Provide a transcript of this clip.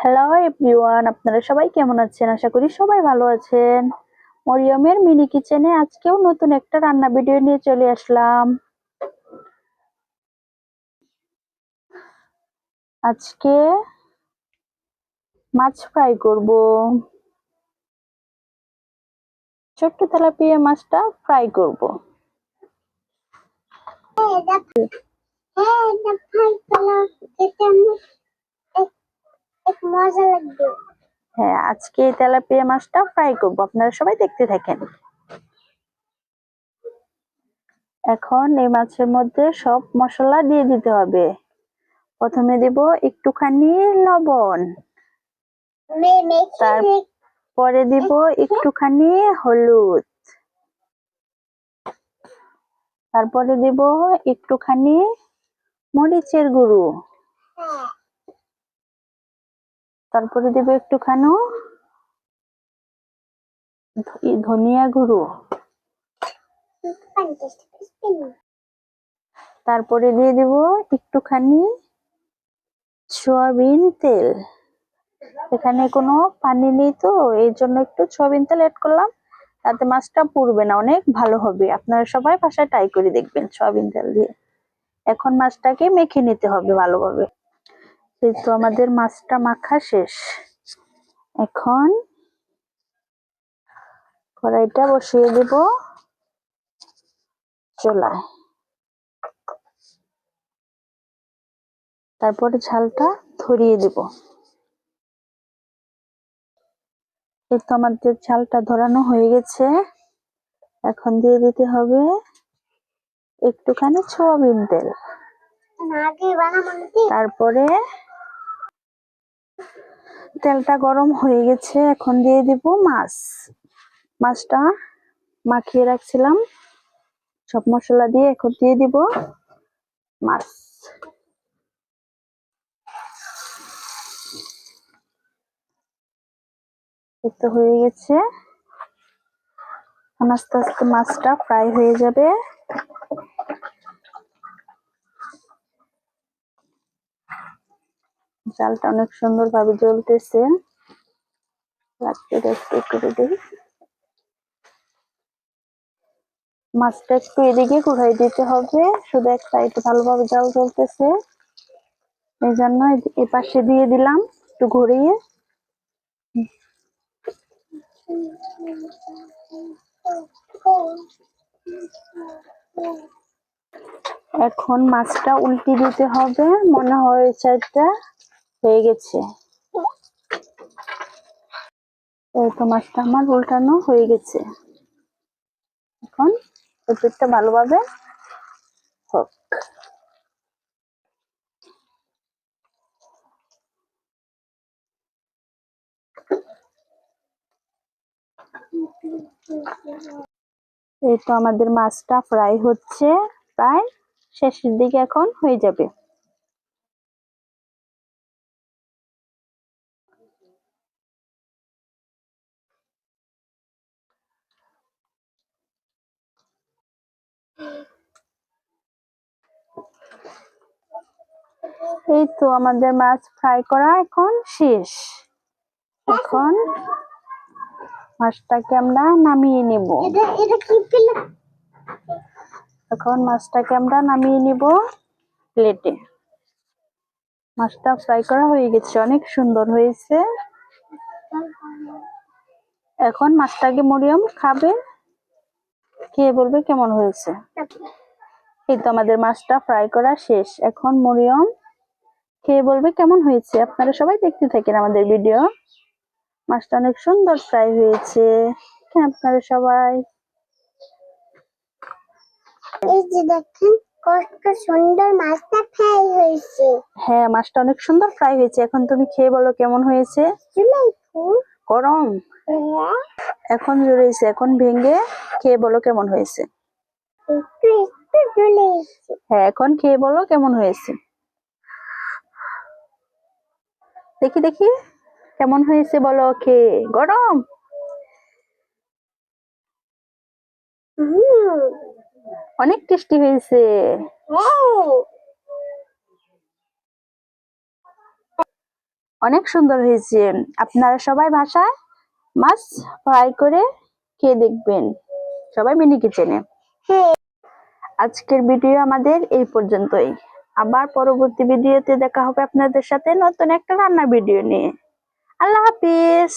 Hello everyone, আপনারা সবাই কেমন আছেন? আশা করি সবাই ভালো আছেন। মরিয়মের মিনি কিচেনে আজকেও নতুন একটা রান্না ভিডিও নিয়ে চলে আসলাম। আজকে মাছ ফ্রাই করব। ছোট্ট তেলাপিয়া মাছটা ফ্রাই করব। হ্যাঁ, আজকে তেলাপিয়া মাছটা ফ্রাই করব, আপনারা সবাই দেখতে থাকেন। এখন এই মাছের মধ্যে সব মশলা দিয়ে দিতে হবে। প্রথমে দেব একটুখানি লবণ, তারপরে দিব একটুখানি হলুদ, তারপরে দেব একটুখানি মরিচের গুঁড়ো, তারপরে দেব একটুখানি ধনিয়া গুঁড়ো, তারপরে দিয়ে দেব একটুখানি সয়াবিন তেল। এখানে কোনো পানি নেই, তো এই জন্য একটু সয়াবিন তেল এড করলাম, তাতে মাছটা পুড়বে না, অনেক ভালো হবে। আপনারা সবাই বাসায় ট্রাই করে দেখবেন সয়াবিন তেল দিয়ে। এখন মাছটাকে মেখে নিতে হবে ভালোভাবে। এই তো আমাদের মাছটা মাখা শেষ। এখন কড়াইটা বসিয়ে দেব চুলায়, তারপরে ঝালটা ধরিয়ে দেব। এই তো আমাদের ঝালটা ধরানো হয়ে গেছে। এখন দিয়ে দিতে হবে একটুখানি সয়াবিন তেল, তারপরে তেলটা গরম হয়ে গেছে। এখন দিয়ে দিব মাছটা মাখিয়ে রাখছিলাম সব মশলা দিয়ে। এখন দিয়ে দিব মাছ। তো হয়ে গেছে, আস্তে আস্তে মাছটা ফ্রাই হয়ে যাবে। জালটা অনেক সুন্দর ভাবে জ্বলতেছে, করে দিই। মাছটা একটু এদিকে ঘুরাই দিতে হবে, শুধু এক সাইডে ভালোভাবে জাল জ্বলতেছে, এই জন্য এই পাশে দিয়ে দিলাম একটু ঘুরিয়ে। এখন মাছটা উল্টে দিতে হবে, মনে হয় এই সাইডটা হয়ে গেছে। এই তো মাছটা আমার উল্টানো হয়ে গেছে। এখন উপরটা ভালোভাবে হোক। এই তো আমাদের মাছটা ফ্রাই হচ্ছে, প্রায় শেষের দিকে এখন হয়ে যাবে। এই তো আমাদের মাছ ফ্রাই করা এখন শেষ। এখন মাছটাকে আমরা নামিয়ে নেব। এখন মাছটাকে আমরা নামিয়ে নিব প্লেটে। মাছটা ফ্রাই করা হয়ে গেছে, অনেক সুন্দর হয়েছে। এখন মাছটাকে মরিয়ম খাবে, খেয়ে বলবে কেমন হয়েছে। এই তো আমাদের মাছটা ফ্রাই করা শেষ। এখন মরিয়ম খেয়ে বলবে কেমন হয়েছে। আপনারা সবাই দেখতে থাকেন আমাদের ভিডিও। মাছটা অনেক সুন্দর ফ্রাই হয়েছে, আপনারা সবাই এই যে দেখেন কত সুন্দর মাছটা ফ্রাই হয়েছে। হ্যাঁ, মাছটা অনেক সুন্দর ফ্রাই হয়েছে। এখন তুমি খেয়ে বলো কেমন হয়েছে। গরম এখন জুড়েছে, এখন ভেঙে খেয়ে বলো কেমন হয়েছে। হ্যাঁ, এখন খেয়ে বলো কেমন হয়েছে। দেখি দেখি কেমন হয়েছে বলো খেয়ে। গরম অনেক টেস্টি হয়েছে। অনেক সুন্দর হয়েছে। আপনারা সবাই বাসায় মাছ ফ্রাই করে খেয়ে দেখবেন, সবাই মিনি কিচেনে। আজকের ভিডিও আমাদের এই পর্যন্তই। আবার পরবর্তী ভিডিওতে দেখা হবে আপনাদের সাথে নতুন একটা রান্নার ভিডিও নিয়ে। আল্লাহ হাফিজ।